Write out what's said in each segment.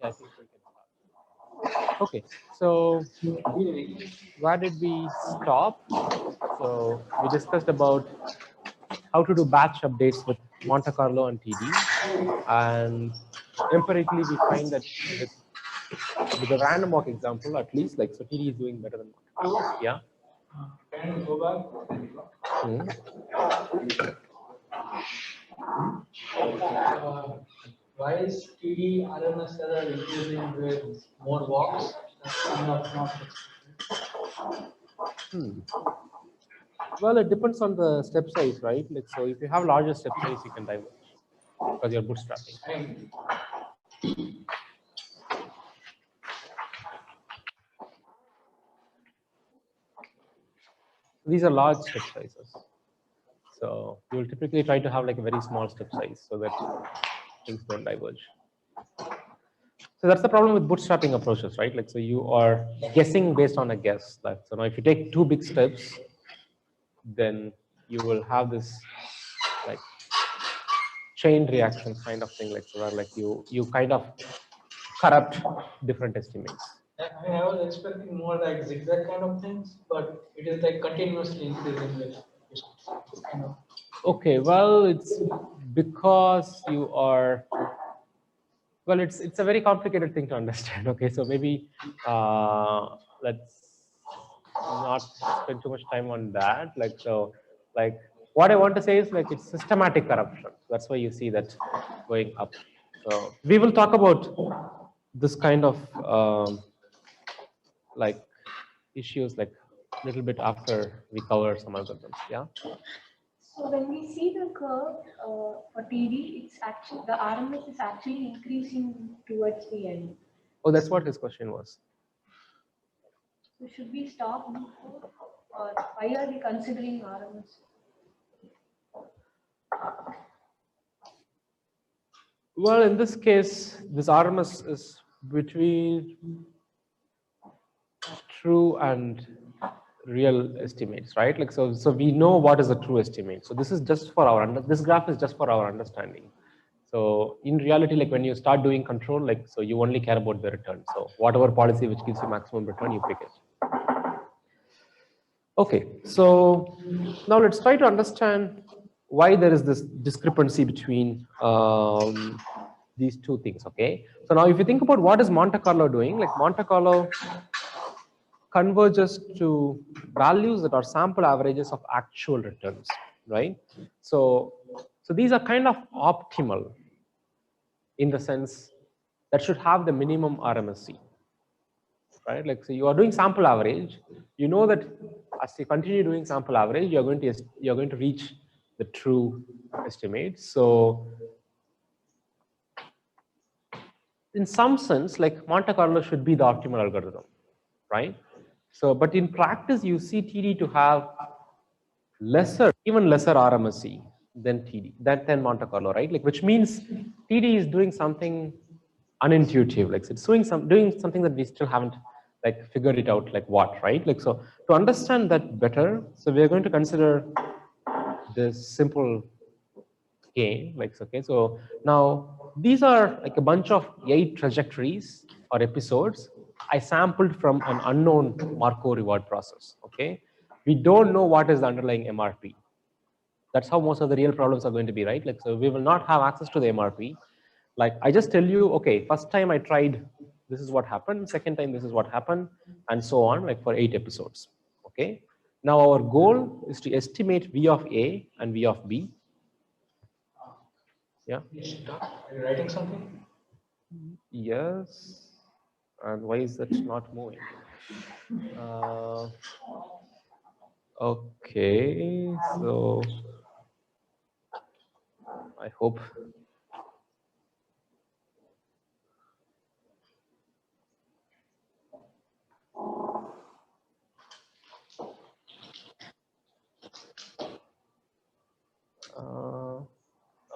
Yeah, I think we can start. Okay, so where did we stop? So we discussed about how to do batch updates with Monte Carlo and TD, and empirically we find that with the random walk example, at least, like, so TD is doing better than Monte Carlo. Yeah. Can you go back? Why is TD RMS error increasing with more walks? That's kind of not Well, it depends on the step size, right? Like, so if you have larger step size, you can diverge because you're bootstrapping. These are large step sizes. So you will typically try to have like a very small step size so that things don't diverge. So that's the problem with bootstrapping approaches, right? Like, so you are guessing based on a guess. Like, so now if you take 2 big steps, then you will have this like chain reaction kind of thing, like, so where like you kind of corrupt different estimates. I mean, I was expecting more like zigzag kind of things, but it is like continuously increasing with kind of. Okay, well, it's because you are, well, it's a very complicated thing to understand. Okay, so maybe let's not spend too much time on that. Like, so, like, what I want to say is like it's systematic corruption. That's why you see that going up. So we will talk about this kind of like issues like a little bit after we cover some algorithms. Yeah. So when we see the curve for TD, it's actually the RMS is actually increasing towards the end. Oh, that's what his question was. So should we stop before, or why are we considering RMS? Well, in this case, this RMS is between true and real estimates, right? Like, so we know what is a true estimate. So this is just for our this graph is just for our understanding. So in reality, like when you start doing control, like, so you only care about the return. So whatever policy which gives you maximum return, you pick it. Okay, so now let's try to understand why there is this discrepancy between these two things. Okay, so now if you think about what is Monte Carlo doing, like Monte Carlo converges to values that are sample averages of actual returns, right? So these are kind of optimal in the sense that should have the minimum RMSC, right? Like, so you are doing sample average, you know that as you continue doing sample average, you're going to reach the true estimate. So in some sense, like Monte Carlo should be the optimal algorithm, right? So, but in practice, you see TD to have even lesser RMSC than TD, than Monte Carlo, right? Like, which means TD is doing something unintuitive, like it's doing something that we still haven't like figured it out, like what, right? Like, so to understand that better, so we are going to consider this simple game, like, okay, so now these are like a bunch of 8 trajectories or episodes I sampled from an unknown Markov reward process. Okay, we don't know what is the underlying MRP. That's how most of the real problems are going to be, right? Like, so we will not have access to the MRP. Like, I just tell you, okay, first time I tried, this is what happened, second time this is what happened, and so on, like for 8 episodes. Okay, now our goal is to estimate V of A and V of B. Yeah. Are you writing something? Yes. And why is that not moving? Okay, so I hope.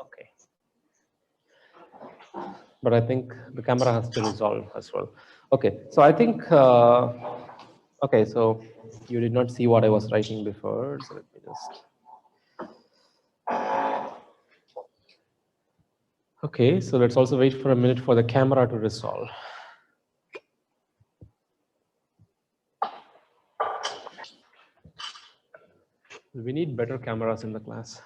Okay. But I think the camera has to resolve as well. Okay, so I think, okay, so you did not see what I was writing before, so let me just. Okay, so let's also wait for a minute for the camera to resolve. We need better cameras in the class.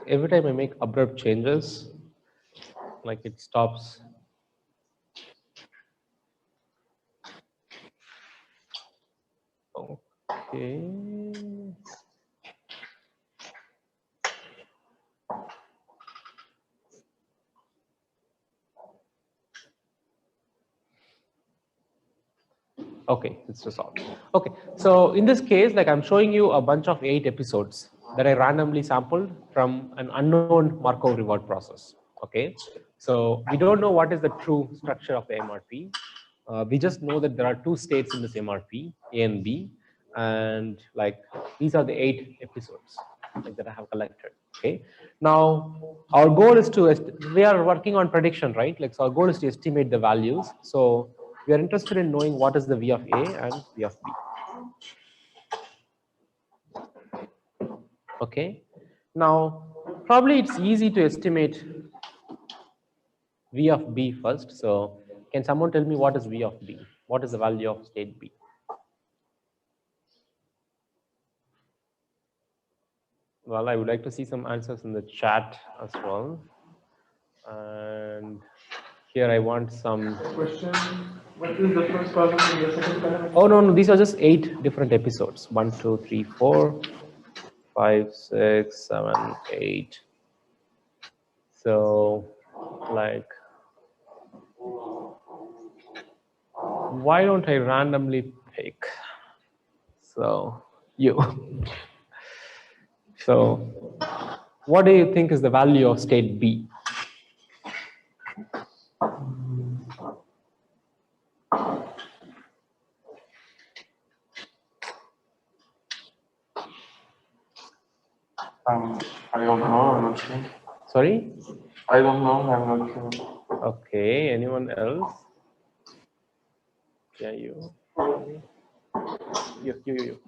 Every time I make abrupt changes, like it stops. Okay. Okay, it's resolved. Okay, so in this case, like I'm showing you a bunch of 8 episodes that I randomly sampled from an unknown Markov reward process. Okay, so we don't know what is the true structure of the MRP. We just know that there are 2 states in this MRP, A and B, and like these are the 8 episodes like that I have collected. Okay, now our goal is to we are working on prediction, right? Like so our goal is to estimate the values. So we are interested in knowing what is the V of A and V of B. Okay, now probably it's easy to estimate V of B first. So can someone tell me what is V of B? What is the value of state B? Well, I would like to see some answers in the chat as well. And here I want some Question: what is the first column and the second column? Oh no, these are just 8 different episodes. 1, 2, 3, 4, 5, 6, 7, 8. So like why don't I randomly pick? So you. So what do you think is the value of state B? I don't know, I'm not sure. Sorry? I don't know, I'm not sure. Okay, anyone else? Yeah, you. You.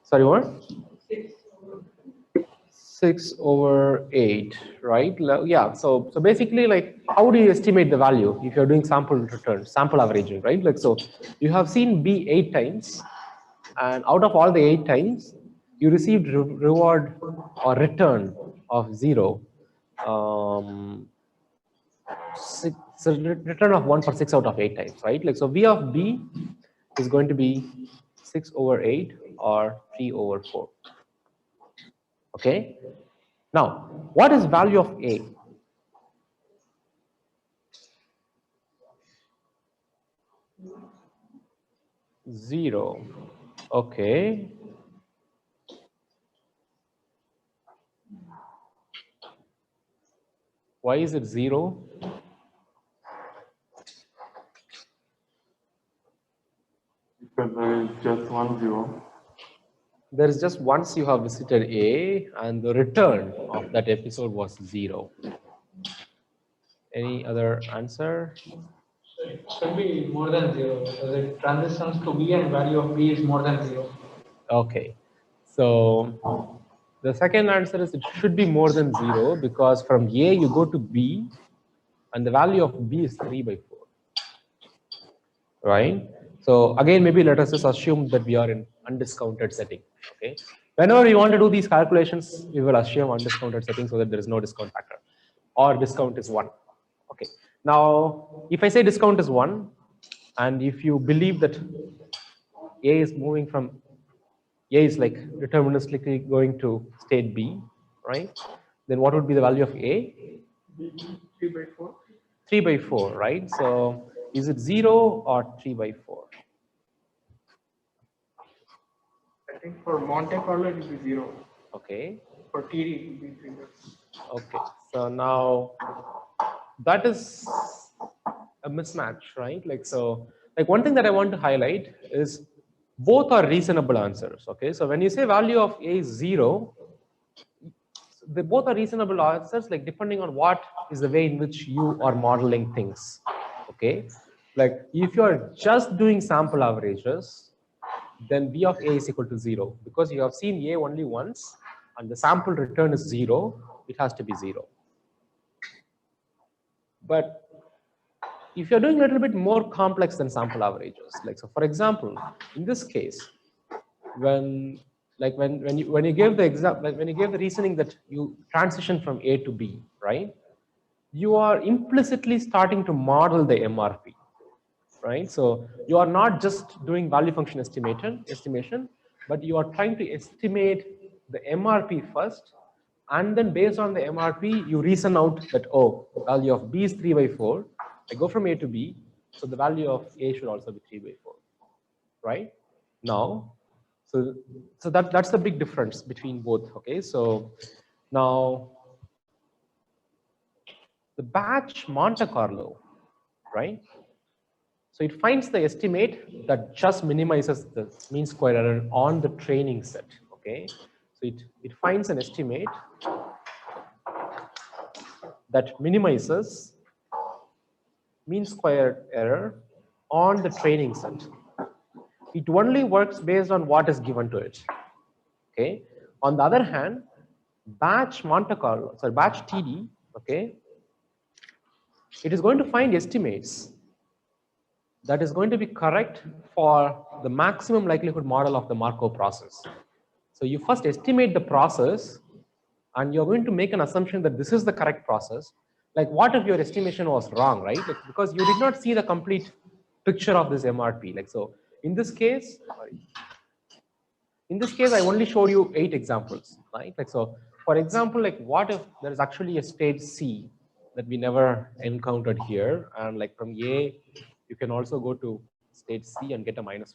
Sorry, what? 6/8, right? Yeah, so basically like how do you estimate the value if you're doing sample return, sample averaging, right? Like so you have seen B 8 times and out of all the 8 times you received reward or return of 0. So return of 1 for 6 out of 8 times, right? Like so V of B is going to be 6/8 or 3/4. Okay. Now, what is value of A? Zero. Okay. Why is it 0? Because there is just 1 0. There is just once you have visited A and the return of that episode was 0. Any other answer? It should be more than 0 because it transitions to B and value of B is more than 0. Okay. So the second answer is it should be more than 0 because from A you go to B and the value of B is 3/4. Right? So again, maybe let us just assume that we are in undiscounted setting. Okay. Whenever you want to do these calculations, we will assume undiscounted setting so that there is no discount factor, or discount is 1. Okay. Now, if I say discount is 1, and if you believe that A is moving from A is like deterministically going to state B, right? Then what would be the value of A? 3/4. 3/4, right? So is it 0 or 3/4? I think for Monte Carlo it will be 0. Okay. For TD it will be 3/4. Okay. So now that is a mismatch, right? Like so, like one thing that I want to highlight is both are reasonable answers. Okay. So when you say value of A is 0, they both are reasonable answers, like depending on what is the way in which you are modeling things. Okay. Like if you are just doing sample averages, then B of A is equal to 0. Because you have seen A only once and the sample return is 0, it has to be 0. But if you're doing a little bit more complex than sample averages, like so for example, in this case, when you gave the example, when you gave the reasoning that you transition from A to B, right? You are implicitly starting to model the MRP, right? So you are not just doing value function estimation, but you are trying to estimate the MRP first, and then based on the MRP, you reason out that, oh, value of B is 3 by 4. I go from A to B, so the value of A should also be 3 by 4, right? Now, so that's the big difference between both, okay? So now, the batch Monte Carlo, right? So it finds the estimate that just minimizes the mean square error on the training set, okay? So it finds an estimate that minimizes mean square error on the training set. It only works based on what is given to it, okay? On the other hand, batch TD, okay, it is going to find estimates that is going to be correct for the maximum likelihood model of the Markov process. So you first estimate the process and you're going to make an assumption that this is the correct process. Like what if your estimation was wrong, right? Like, because you did not see the complete picture of this MRP. Like so in this case, I only showed you 8 examples, right? Like so, for example, like what if there is actually a state C that we never encountered here, and like from A, you can also go to state C and get a -5.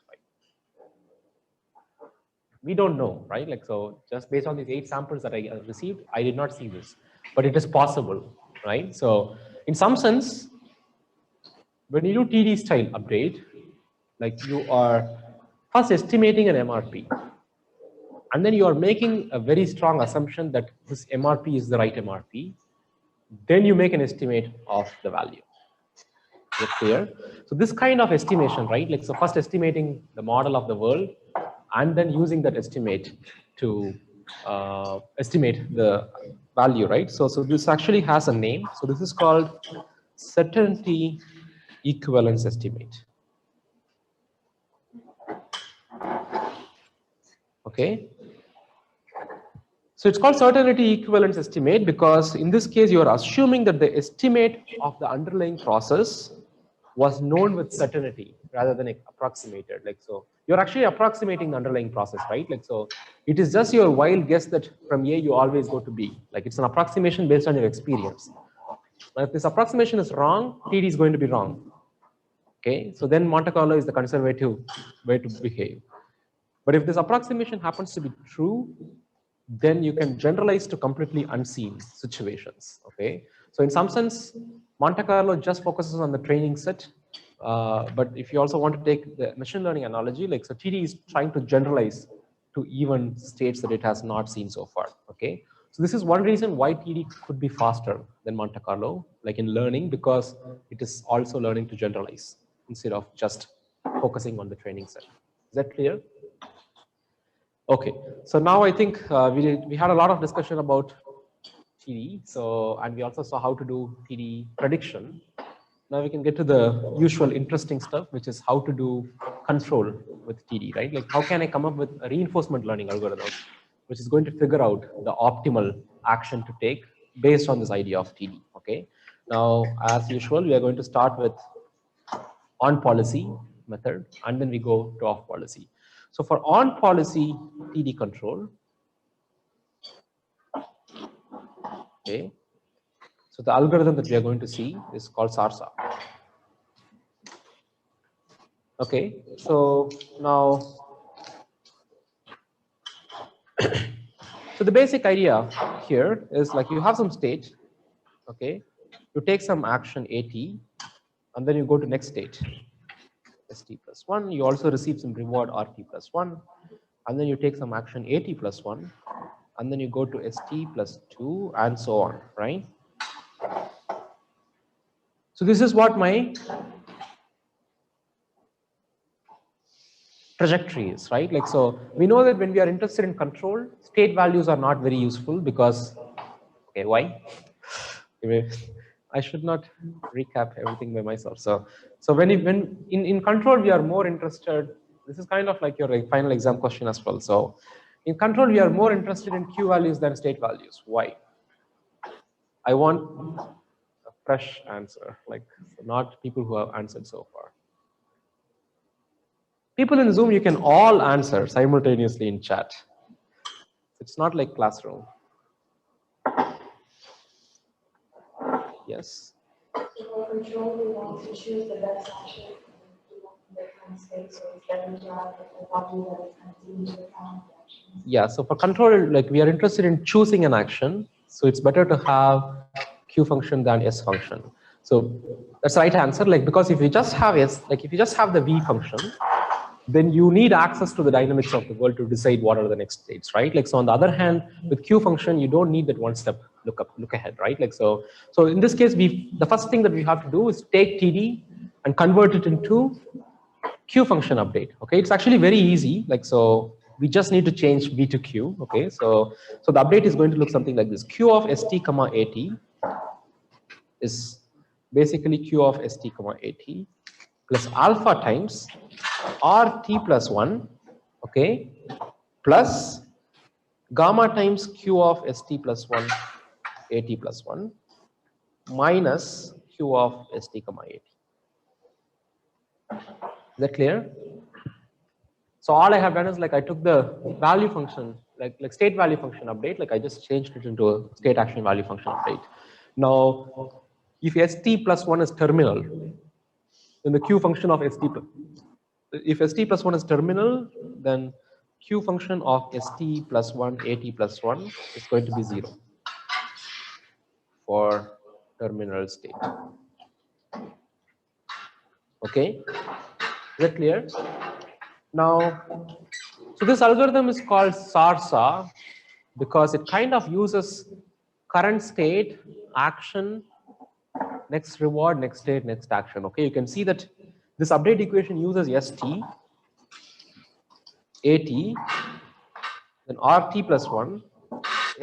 We don't know, right? Like so, just based on these 8 samples that I received, I did not see this, but it is possible, right? So, in some sense, when you do TD style update, like you are first estimating an MRP. And then you are making a very strong assumption that this MRP is the right MRP. Then you make an estimate of the value. Is it clear? So this kind of estimation, right? Like so first estimating the model of the world and then using that estimate to estimate the value, right? So this actually has a name. So this is called certainty equivalence estimate. Okay. So it's called certainty equivalence estimate because in this case, you are assuming that the estimate of the underlying process was known with certainty rather than approximated. Like so, you're actually approximating the underlying process, right? Like so, it is just your wild guess that from A you always go to B. Like it's an approximation based on your experience. Now, if this approximation is wrong, TD is going to be wrong. Okay, so then Monte Carlo is the conservative way to behave. But if this approximation happens to be true, then you can generalize to completely unseen situations, okay? So in some sense, Monte Carlo just focuses on the training set, but if you also want to take the machine learning analogy, like so TD is trying to generalize to even states that it has not seen so far, okay? So this is one reason why TD could be faster than Monte Carlo, like in learning, because it is also learning to generalize instead of just focusing on the training set. Is that clear? Okay, so now I think we had a lot of discussion about TD. So, and we also saw how to do TD prediction. Now we can get to the usual interesting stuff, which is how to do control with TD, right? Like how can I come up with a reinforcement learning algorithm, which is going to figure out the optimal action to take based on this idea of TD, okay? Now, as usual, we are going to start with on policy method, and then we go to off policy. So for on policy TD control, okay, so the algorithm that we are going to see is called SARSA. Okay, so now, so the basic idea here is like you have some state, okay, you take some action AT, and then you go to next state, ST plus 1, you also receive some reward RT plus 1, and then you take some action AT plus 1, and then you go to ST plus 2, and so on, right? So this is what my trajectory is, right? Like, so we know that when we are interested in control, state values are not very useful because, okay, why? Anyway, I should not recap everything by myself. So when in control, we are more interested, this is kind of like your final exam question as well. So in control, we are more interested in Q values than state values. Why? I want a fresh answer, like not people who have answered so far. People in Zoom, you can all answer simultaneously in chat. It's not like classroom. Yes. So for control, we want to choose the best action in the current state, so it's better to have a value that is kind of taking into account the actions. Yeah, so for control, like we are interested in choosing an action, so it's better to have Q function than S function. So that's the right answer, like because if you just have S, like if you just have the V function, then you need access to the dynamics of the world to decide what are the next states, right? Like, so on the other hand, with Q function, you don't need that one step look ahead, right? Like, so in this case, the first thing that we have to do is take TD and convert it into Q function update. Okay, it's actually very easy. Like, so we just need to change V to Q. Okay, so the update is going to look something like this: Q of ST comma AT is basically Q of ST comma AT plus alpha times RT plus 1, okay, plus gamma times Q of ST plus 1, AT plus 1, minus Q of ST comma AT. Is that clear? So all I have done is like I took the value function, like state value function update, like I just changed it into a state action value function update. Now, if ST plus 1 is terminal, then the Q function of ST plus, if ST plus 1 is terminal, then Q function of ST plus 1, AT plus 1 is going to be 0 for terminal state. Okay, is that clear? Now, so this algorithm is called SARSA because it kind of uses current state, action, next reward, next state, next action. Okay, you can see that this update equation uses ST, AT, then RT plus 1,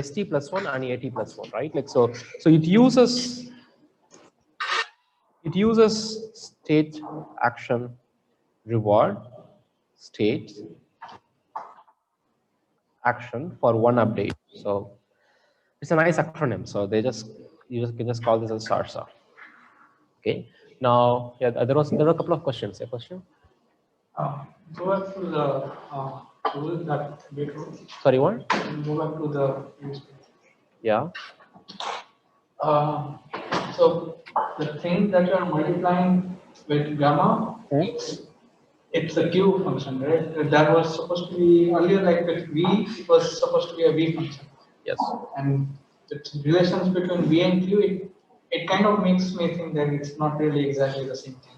ST plus 1, and AT plus 1, right? Like, so it uses state, action, reward, state, action for one update. So it's a nice acronym. So you can just call this as SARSA. Okay. Now, yeah, there were a couple of questions. A question? Go back to the tool that we wrote. Sorry, what? Go back to the previous page. Yeah. So the thing that you are multiplying with gamma, it's a Q function, right? That was supposed to be earlier, like with V, it was supposed to be a V function. Yes. And the relations between V and Q, it kind of makes me think that it's not really exactly the same thing.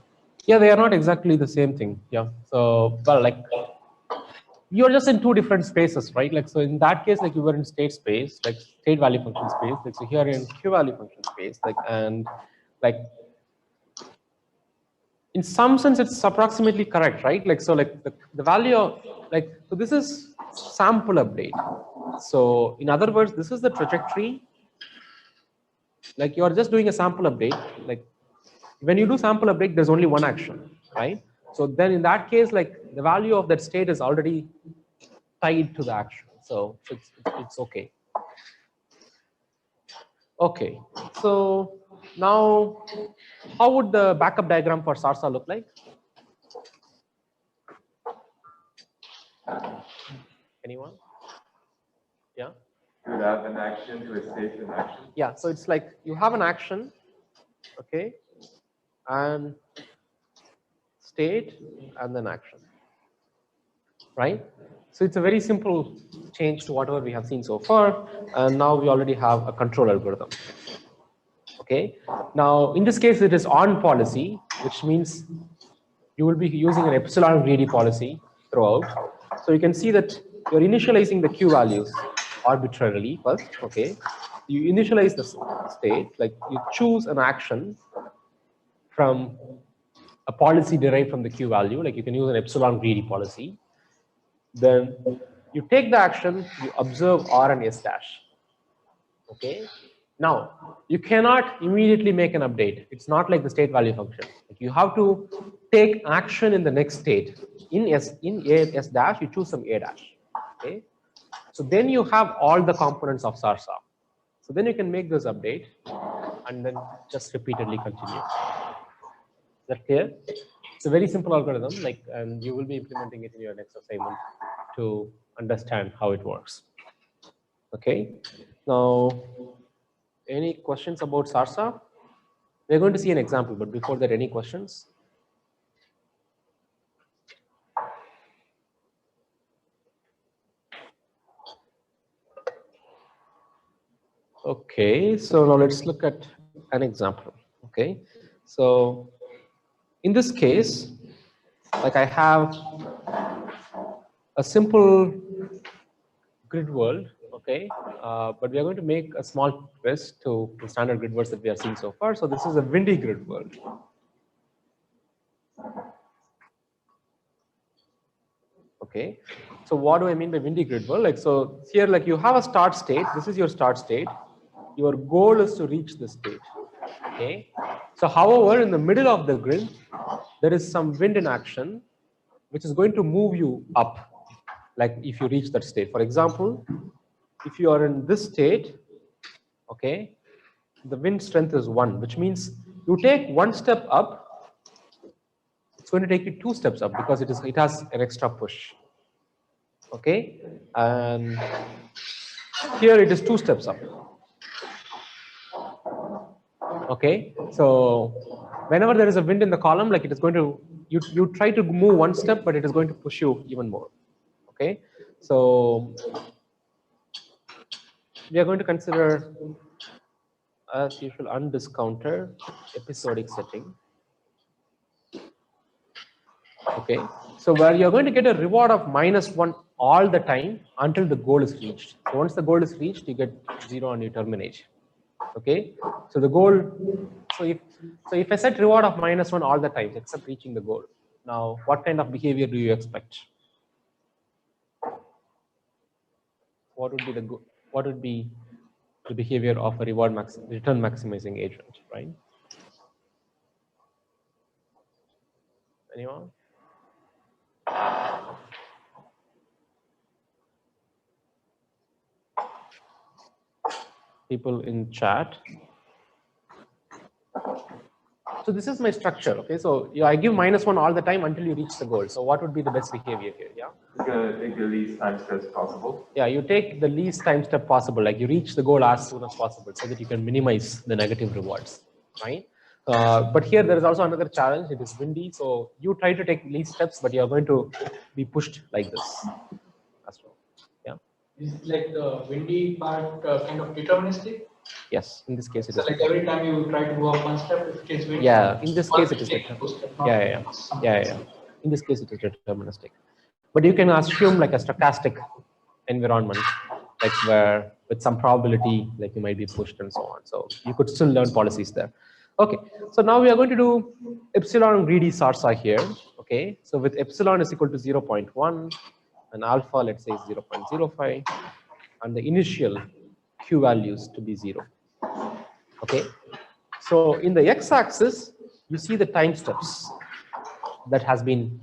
Yeah, they are not exactly the same thing. Yeah. So, well, like you're just in two different spaces, right? Like, so in that case, like you were in state space, like state value function space. Like, so here in Q value function space, like, and like in some sense, it's approximately correct, right? Like, so like the value of like, so this is sample update. So in other words, this is the trajectory. Like you're just doing a sample update. Like when you do sample update, there's only one action, right? So then in that case, like the value of that state is already tied to the action. So it's okay. Okay, so now how would the backup diagram for SARSA look like? Anyone? Yeah? You would have an action to a state and action. Yeah, so it's like you have an action, okay, and state and then action, right? So it's a very simple change to whatever we have seen so far, and now we already have a control algorithm. Okay, now in this case it is on policy, which means you will be using an epsilon greedy policy throughout. So you can see that you're initializing the Q values arbitrarily first, okay? You initialize the state, like you choose an action from a policy derived from the Q value, like you can use an epsilon greedy policy. Then you take the action, you observe R and S dash. Okay. Now you cannot immediately make an update. It's not like the state value function. Like you have to take action in the next state. In A S dash, you choose some A dash. Okay. So then you have all the components of SARSA. So then you can make this update and then just repeatedly continue. Is that clear? It's a very simple algorithm, like, and you will be implementing it in your next assignment to understand how it works. Okay. Now, any questions about SARSA? We're going to see an example, but before that, any questions? Okay, so now let's look at an example. Okay, so in this case, like I have a simple grid world, okay, but we are going to make a small twist to the standard grid worlds that we are seeing so far. So this is a windy grid world. Okay, so what do I mean by windy grid world? Like, so here, like you have a start state. This is your start state. Your goal is to reach this state. Okay, so however, in the middle of the grid, there is some wind in action, which is going to move you up. Like if you reach that state, for example, if you are in this state, okay, the wind strength is 1, which means you take 1 step up, it's going to take you 2 steps up because it has an extra push. Okay, and here it is 2 steps up. Okay, so whenever there is a wind in the column, like it is going to, you try to move 1 step, but it is going to push you even more. Okay, so we are going to consider, as usual, undiscounted episodic setting. Okay, so where you're going to get a reward of -1 all the time until the goal is reached. So once the goal is reached, you get 0 and you terminate. Okay, so the goal, so if I set reward of -1 all the time except reaching the goal, now what kind of behavior do you expect? What would be the behavior of a return maximizing agent, right? Anyone? People in chat. So this is my structure. Okay, so yeah, I give -1 all the time until you reach the goal. So what would be the best behavior here? Yeah. You're gonna take the least time steps possible. Yeah, you take the least time step possible. Like you reach the goal as soon as possible, so that you can minimize the negative rewards, right? But here there is also another challenge. It is windy, so you try to take least steps, but you are going to be pushed like this as well. Yeah. Is like the windy part kind of deterministic? Yes. In this case, it So is. like every time you try to go up 1 step, if it is windy. Yeah. In this case, it is deterministic. Yeah. In this case, it is deterministic. But you can assume like a stochastic environment, like where with some probability, like you might be pushed and so on. So you could still learn policies there. Okay, so now we are going to do epsilon greedy SARSA here. Okay, so with epsilon is equal to 0.1 and alpha, let's say, is 0.05, and the initial Q values to be 0. Okay, so in the x-axis, you see the time steps that has been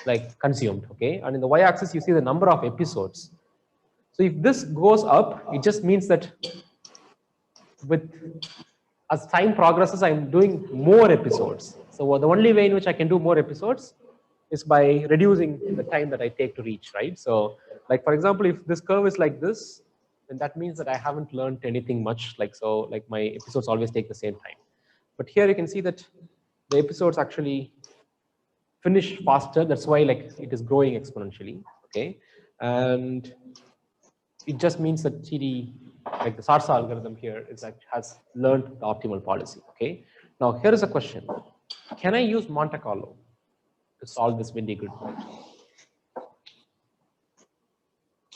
like consumed, okay, and in the y-axis you see the number of episodes. So if this goes up, it just means that as time progresses, I'm doing more episodes. So the only way in which I can do more episodes is by reducing the time that I take to reach, right? So like, for example, if this curve is like this, then that means that I haven't learned anything much. Like, so like my episodes always take the same time. But here you can see that the episodes actually finish faster. That's why like it is growing exponentially, okay? And it just means that TD, like the SARSA algorithm here, is that has learned the optimal policy, okay? Now here is a question. Can I use Monte Carlo to solve this windy grid world?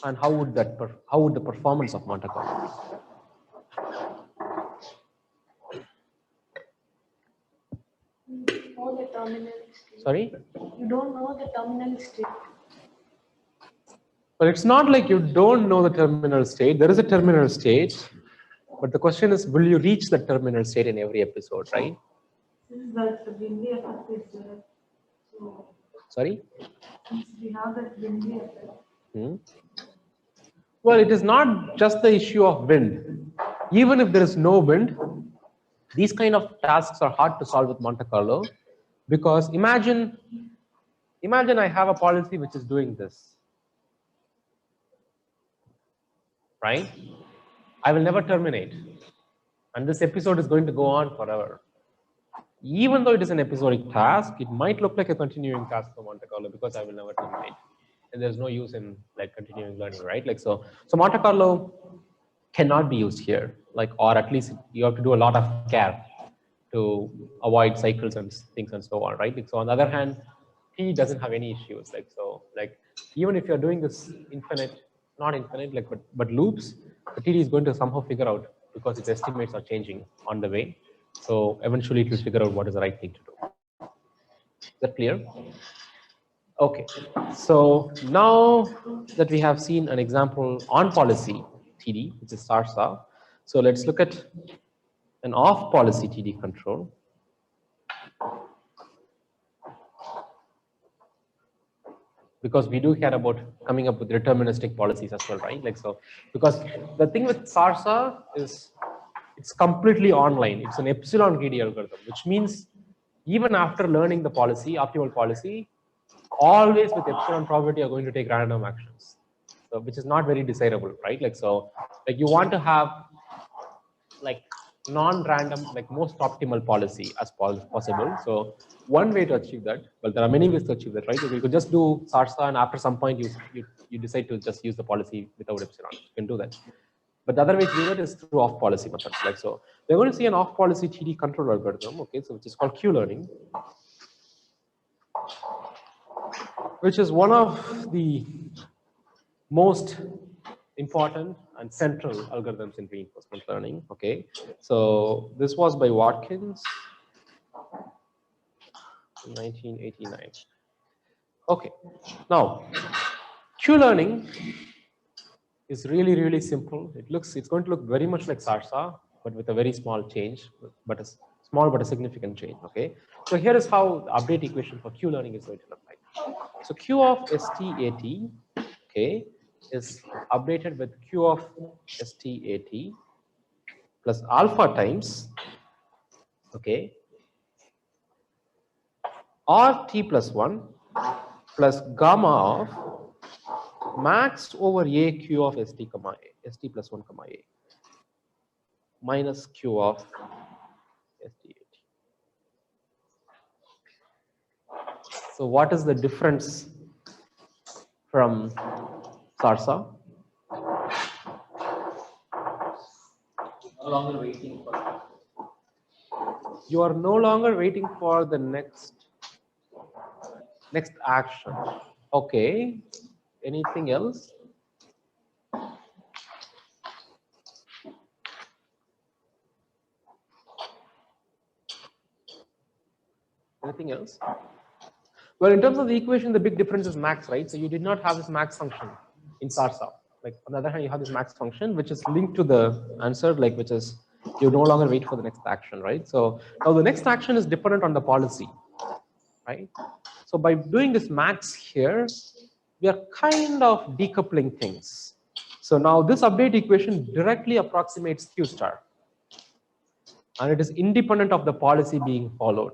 And how would the performance of Monte Carlo be? Know the terminal state. Sorry? You don't know the terminal state. But it's not like you don't know the terminal state. There is a terminal state, but the question is, will you reach the terminal state in every episode, right? Since that the windy effect is there, so Sorry? since we have that windy effect, Well, it is not just the issue of wind. Even if there is no wind, these kind of tasks are hard to solve with Monte Carlo, because imagine I have a policy which is doing this, right? I will never terminate, and this episode is going to go on forever. Even though it is an episodic task, it might look like a continuing task for Monte Carlo because I will never terminate, and there's no use in like continuing learning, right? Like so Monte Carlo cannot be used here, like, or at least you have to do a lot of care to avoid cycles and things and so on, right? Like, so on the other hand, T doesn't have any issues, like so, like even if you're doing this not infinite, like but loops, the TD is going to somehow figure out because its estimates are changing on the way. So eventually it will figure out what is the right thing to do. Is that clear? Okay, so now that we have seen an example on policy TD, which is SARSA, so let's look at an off policy TD control. Because we do care about coming up with deterministic policies as well, right? Like so, because the thing with SARSA is it's completely online. It's an epsilon greedy algorithm, which means even after learning the policy, optimal policy, always with epsilon probability are going to take random actions, so which is not very desirable, right? Like so, like you want to have like non-random, like most optimal policy as possible. So one way to achieve that, well, there are many ways to achieve that, right? You could just do SARSA, and after some point you decide to just use the policy without epsilon. You can do that. But the other way to do that is through off-policy methods. Like so, we're going to see an off-policy TD control algorithm, okay? So which is called Q-Learning, which is one of the most important and central algorithms in reinforcement learning. Okay, so this was by Watkins in 1989. Okay, now Q-Learning is really simple. It's going to look very much like SARSA, but with a very small change, but a small but a significant change. Okay, so here is how the update equation for Q-Learning is going to look like. So Q of STAT, okay, is updated with Q of STAT plus alpha times, okay, RT plus 1 plus gamma of max over A Q of ST comma A, ST plus 1 comma A, minus Q of STAT. So what is the difference from SARSA? No longer waiting for. You are no longer waiting for the next action. Okay. Anything else? Anything else? Well, in terms of the equation, the big difference is max, right? So you did not have this max function in SARSA. Like on the other hand, you have this max function, which is linked to the answer, like which is you no longer wait for the next action, right? So now the next action is dependent on the policy, right? So by doing this max here, we are kind of decoupling things. So now this update equation directly approximates Q star, and it is independent of the policy being followed.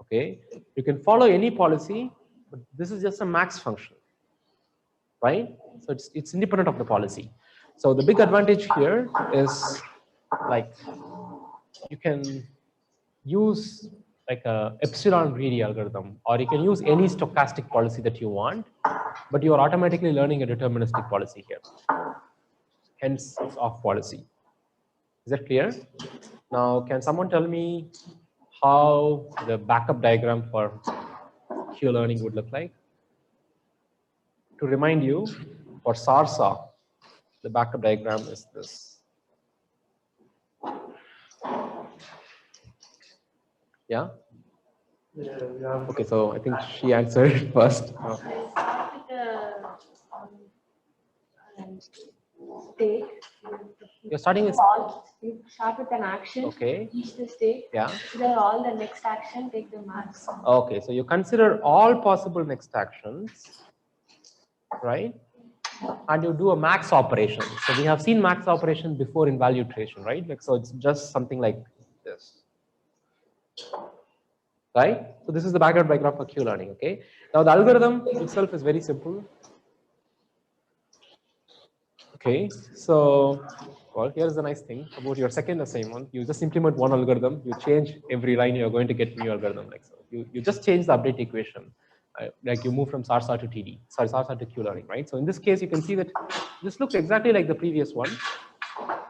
Okay, you can follow any policy, but this is just a max function, right? So it's independent of the policy. So the big advantage here is like you can use like a epsilon greedy algorithm, or you can use any stochastic policy that you want, but you are automatically learning a deterministic policy here. Hence, it's off policy. Is that clear? Now, can someone tell me how the backup diagram for Q-Learning would look like? To remind you, for SARSA, the backup diagram is this. Yeah? Okay, so I think she answered first. I start with the state. You're starting with, You start with an action, okay. reach the state, Yeah. consider all the next action, take the max. Okay, so you consider all possible next actions, right? And you do a max operation. So we have seen max operation before in value iteration, right? Like, so it's just something like this, right? So this is the background diagram for Q-learning, okay? Now the algorithm itself is very simple. Okay, so, well, here's the nice thing about your second assignment. You just implement one algorithm, you change every line, you're going to get new algorithm like so. You just change the update equation. Like you move from SARSA to TD, sorry, SARSA to Q-learning, right? So in this case, you can see that this looks exactly like the previous one,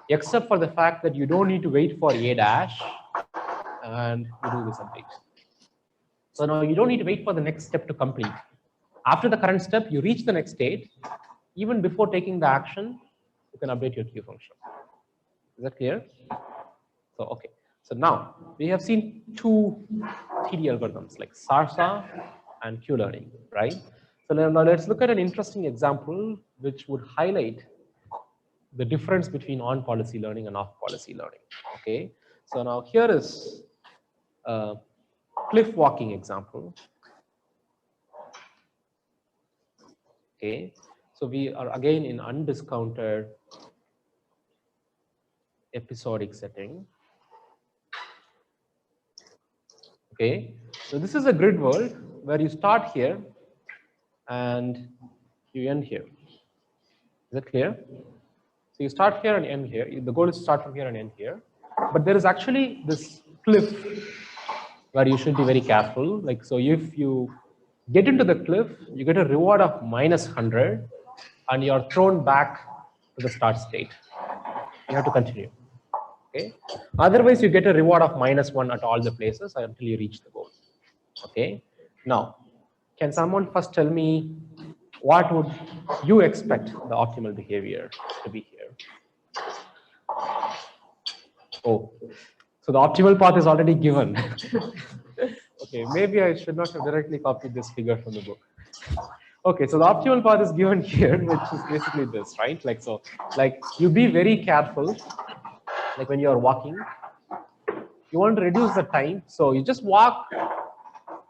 except for the fact that you don't need to wait for A dash and you do this update. So now you don't need to wait for the next step to complete. After the current step, you reach the next state. Even before taking the action, you can update your Q function. Is that clear? So, okay. So now we have seen two TD algorithms like SARSA and Q-learning, right? So now let's look at an interesting example which would highlight the difference between on-policy learning and off-policy learning. Okay. So now here is a cliff walking example. Okay. So we are again in undiscounted episodic setting. Okay, so this is a grid world where you start here and you end here. Is that clear? So you start here and end here. The goal is to start from here and end here. But there is actually this cliff where you should be very careful. Like, so if you get into the cliff, you get a reward of -100 and you're thrown back to the start state. You have to continue. Okay. Otherwise, you get a reward of -1 at all the places until you reach the goal. Okay. Now, can someone first tell me what would you expect the optimal behavior to be here? Oh, so the optimal path is already given. Okay, maybe I should not have directly copied this figure from the book. Okay, so the optimal path is given here, which is basically this, right? Like, so, like you be very careful. Like when you are walking, you want to reduce the time. So you just walk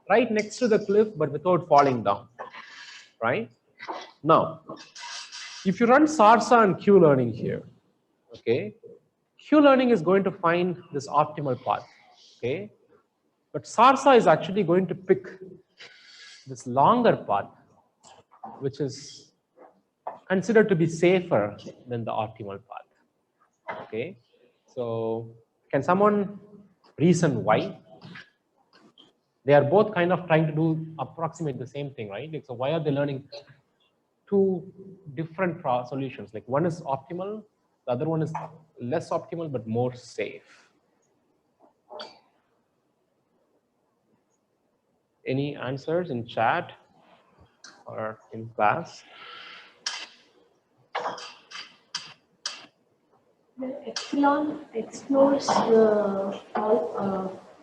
right next to the cliff, but without falling down, right? Now, if you run SARSA and Q-learning here, okay, Q-learning is going to find this optimal path, okay? But SARSA is actually going to pick this longer path, which is considered to be safer than the optimal path, okay? So can someone reason why? They are both kind of trying to do approximate the same thing, right? Like, so why are they learning two different solutions? Like one is optimal, the other one is less optimal but more safe. Any answers in chat or in class? The epsilon explores the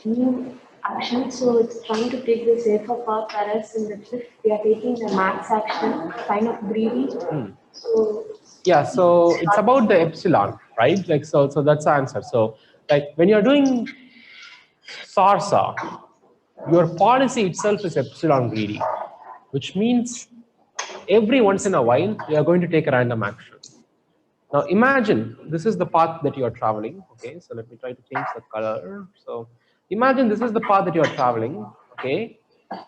new action, so it's trying to take the safer path, whereas in the cliff we are taking the max action, kind of greedy. So yeah, so it's about the epsilon, right? Like so that's the answer. So like when you're doing SARSA, your policy itself is epsilon greedy, which means every once in a while you are going to take a random action. Now imagine this is the path that you are traveling. Okay, so let me try to change the color. So imagine this is the path that you are traveling. Okay,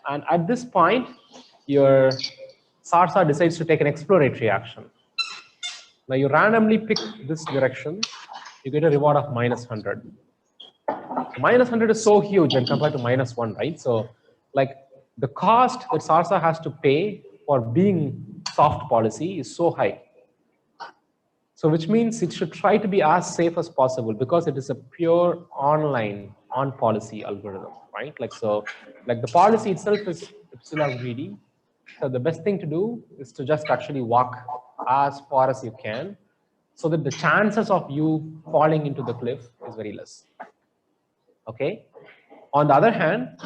and at this point, your SARSA decides to take an exploratory action. Now you randomly pick this direction, you get a reward of -100. So -100 is so huge when compared to -1, right? So like the cost that SARSA has to pay for being soft policy is so high. So which means it should try to be as safe as possible because it is a pure online on policy algorithm, right? Like so, like the policy itself is epsilon greedy. So the best thing to do is to just actually walk as far as you can so that the chances of you falling into the cliff is very less. Okay. On the other hand,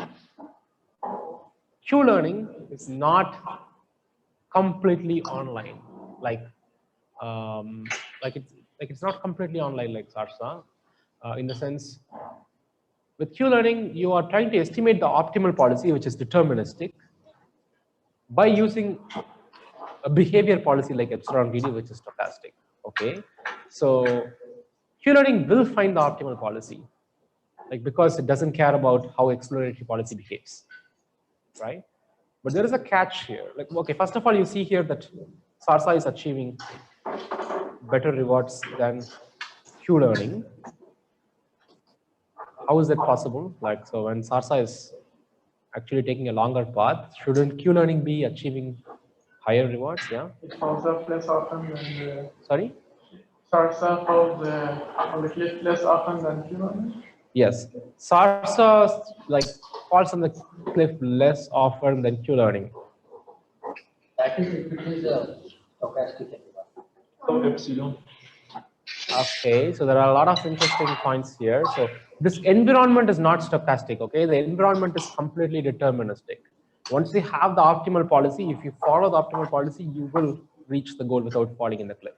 Q-learning is not completely online. Like like it's not completely online like SARSA, in the sense with Q-learning you are trying to estimate the optimal policy, which is deterministic, by using a behavior policy like epsilon VD, which is stochastic. Okay, so Q-learning will find the optimal policy, like because it doesn't care about how exploratory policy behaves, right? But there is a catch here. Like, okay, first of all, you see here that SARSA is achieving better rewards than Q-learning. How is that possible? Like, so when SARSA is actually taking a longer path, shouldn't Q-learning be achieving higher rewards? Yeah. It falls off less often than the Sorry. SARSA falls on the cliff less often than Q-learning. Yes, SARSA like falls on the cliff less often than Q-learning. That is if it is a stochastic environment. So epsilon. Okay, so there are a lot of interesting points here. So this environment is not stochastic, okay? The environment is completely deterministic. Once you have the optimal policy, if you follow the optimal policy, you will reach the goal without falling in the cliff.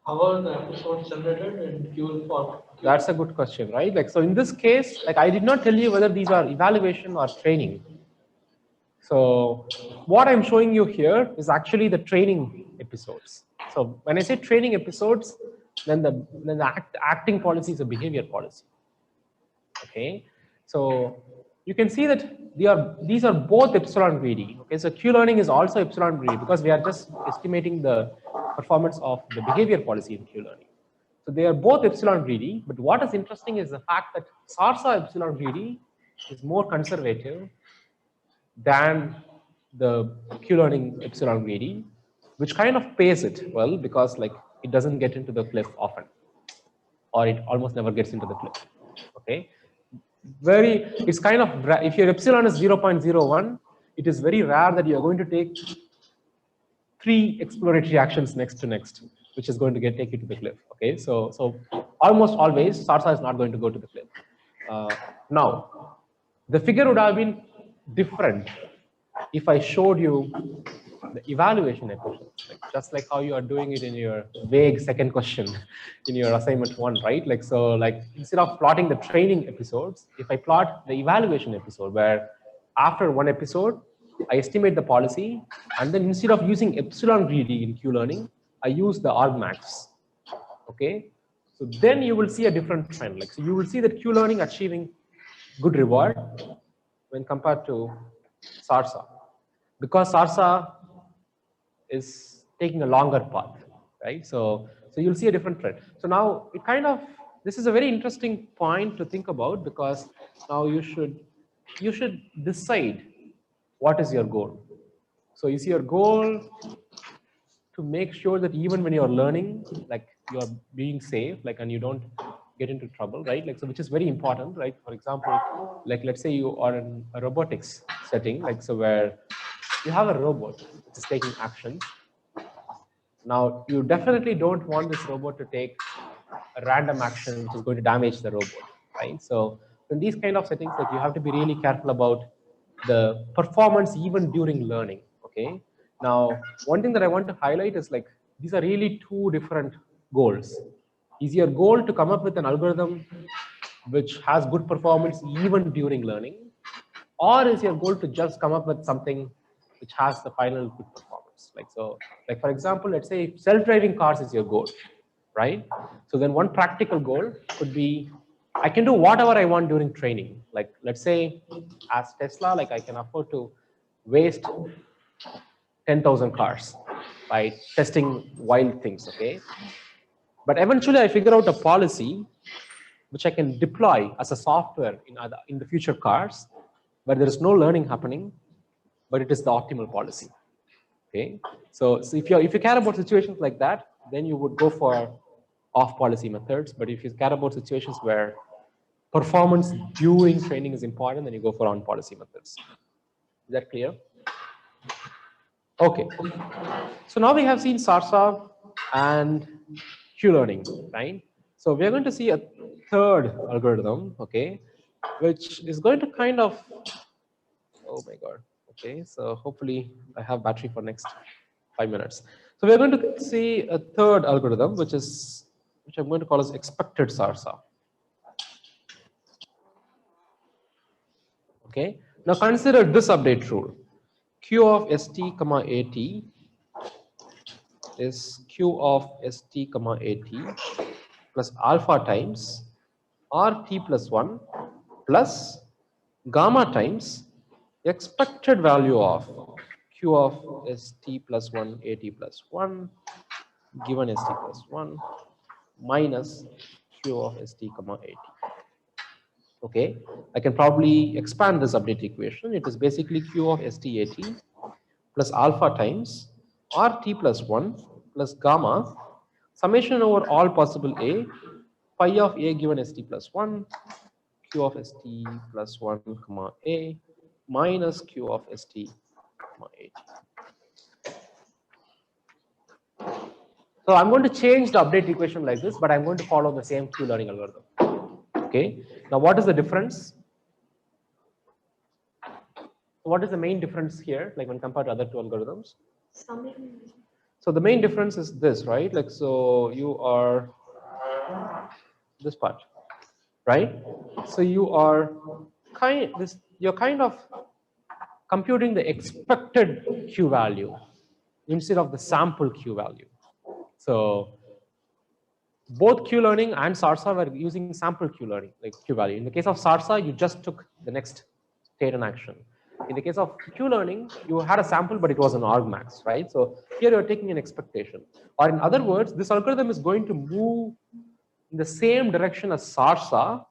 How are the episodes generated in Q for? That's a good question, right? Like, so in this case, like I did not tell you whether these are evaluation or training. So what I'm showing you here is actually the training episodes. So when I say training episodes, then the acting policy is a behavior policy. Okay, so you can see that these are both epsilon VD. Okay, so Q-learning is also epsilon VD because we are just estimating the performance of the behavior policy in Q-learning. So they are both epsilon VD, but what is interesting is the fact that SARSA epsilon VD is more conservative than the Q-learning epsilon VD, which kind of pays it well because like it doesn't get into the cliff often, or it almost never gets into the cliff. Okay, it's kind of, if your epsilon is 0.01, it is very rare that you're going to take 3 exploratory actions next to next, which is going to take you to the cliff. Okay, so almost always SARSA is not going to go to the cliff. Now, the figure would have been different if I showed you the evaluation equations, like just like how you are doing it in your vague second question in your assignment 1, right? Like, so like instead of plotting the training episodes, if I plot the evaluation episode where after one episode, I estimate the policy, and then instead of using epsilon VD in Q-learning, I use the argmax. Okay, so then you will see a different trend. Like, so you will see that Q-learning achieving good reward when compared to SARSA, because SARSA is taking a longer path, right? So you'll see a different trend. So now it kind of, this is a very interesting point to think about, because now you should decide what is your goal. So is your goal to make sure that even when you're learning, like you're being safe, like, and you don't get into trouble, right? Like, so which is very important, right? For example, like let's say you are in a robotics setting, like so where you have a robot which is taking actions. Now, you definitely don't want this robot to take a random action which is going to damage the robot, right? So in these kind of settings, like you have to be really careful about the performance even during learning, okay? Now, one thing that I want to highlight is like, these are really 2 different goals. Is your goal to come up with an algorithm which has good performance even during learning? Or is your goal to just come up with something which has the final good performance? Like, so, like for example, let's say self-driving cars is your goal, right? So then one practical goal could be, I can do whatever I want during training. Like, let's say as Tesla, like I can afford to waste 10,000 cars by testing wild things, okay? But eventually I figure out a policy which I can deploy as a software in the future cars, where there is no learning happening, but it is the optimal policy. Okay, so if you care about situations like that, then you would go for off-policy methods. But if you care about situations where performance during training is important, then you go for on-policy methods. Is that clear? Okay. So now we have seen SARSA and Q-learning, right? So we are going to see a third algorithm, okay, which is going to kind of, oh my God. Okay, so hopefully I have battery for next 5 minutes. So we're going to see a third algorithm, which I'm going to call as expected SARSA. Okay. Now consider this update rule. Q of st comma at is Q of st comma at plus alpha times rt plus 1 plus gamma times expected value of Q of st plus 1 at plus 1 given st plus 1 minus Q of st comma at. Okay, I can probably expand this update equation. It is basically Q of st at plus alpha times rt plus 1 plus gamma summation over all possible a phi of a given st plus 1 Q of st plus 1 comma a minus Q of st comma a. So I'm going to change the update equation like this, but I'm going to follow the same Q-learning algorithm. Okay. Now what is the difference? What is the main difference here, like when compared to other two algorithms? Summing. So the main difference is this, right? Like, so you are this part, right? So you're kind of computing the expected Q value instead of the sample Q value. So both Q-learning and SARSA were using sample Q-learning, like Q value. In the case of SARSA, you just took the next state and action. In the case of Q-learning, you had a sample, but it was an argmax, right? So here you're taking an expectation. Or in other words, this algorithm is going to move in the same direction as SARSA,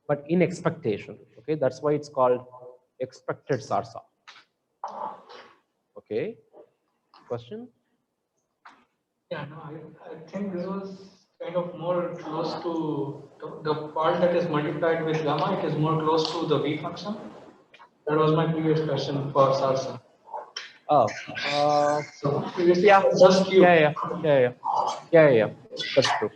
but in expectation. Okay, that's why it's called expected SARSA. Okay, question? Yeah, no, I think this was kind of more close to the part that is multiplied with gamma. It is more close to the V function. That was my previous question for SARSA. Oh, So previously yeah, it was just Q. yeah. That's true.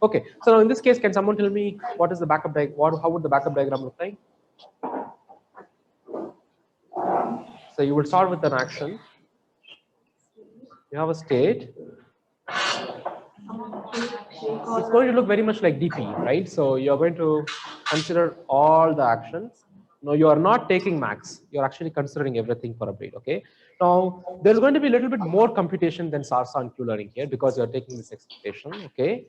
Okay, so now in this case, can someone tell me what is the backup diagram? How would the backup diagram look like? So you will start with an action. You have a state. It's going to look very much like DP, right? So you're going to consider all the actions. No, you are not taking max. You're actually considering everything for update, okay? Now, there's going to be a little bit more computation than SARSA and Q-learning here because you're taking this expectation, okay?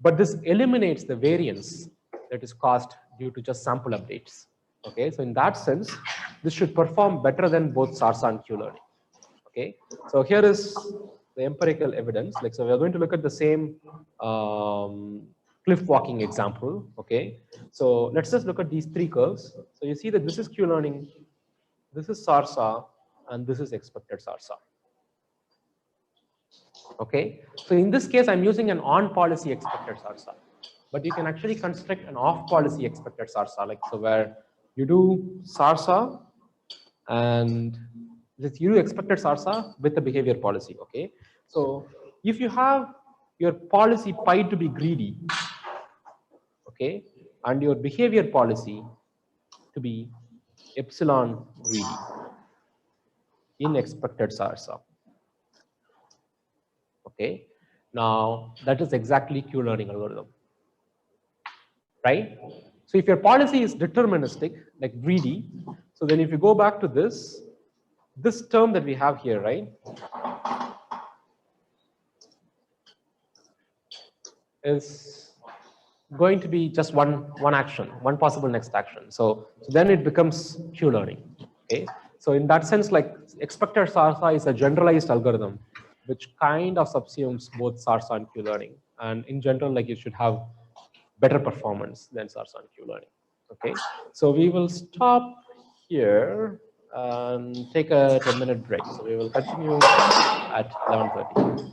But this eliminates the variance that is caused due to just sample updates, okay? So in that sense, this should perform better than both SARSA and Q-learning, okay? So here is the empirical evidence. Like, so we're going to look at the same cliff walking example, okay? So let's just look at these three curves. So you see that this is Q-learning, this is SARSA, and this is expected SARSA. Okay, so in this case, I'm using an on-policy expected SARSA, but you can actually construct an off-policy expected SARSA, like so where you do SARSA and you do expected SARSA with the behavior policy. Okay, so if you have your policy pi to be greedy, okay, and your behavior policy to be epsilon greedy in expected SARSA. Okay, now that is exactly Q-learning algorithm, right? So if your policy is deterministic, like greedy, so then if you go back to this term that we have here, right, is going to be just one action, one possible next action. So then it becomes Q-learning. Okay, so in that sense, like expected SARSA is a generalized algorithm which kind of subsumes both SARSA and Q-learning, and in general, like you should have better performance than SARSA and Q-learning. Okay, so we will stop here and take a 10-minute break. So we will continue at 11:30.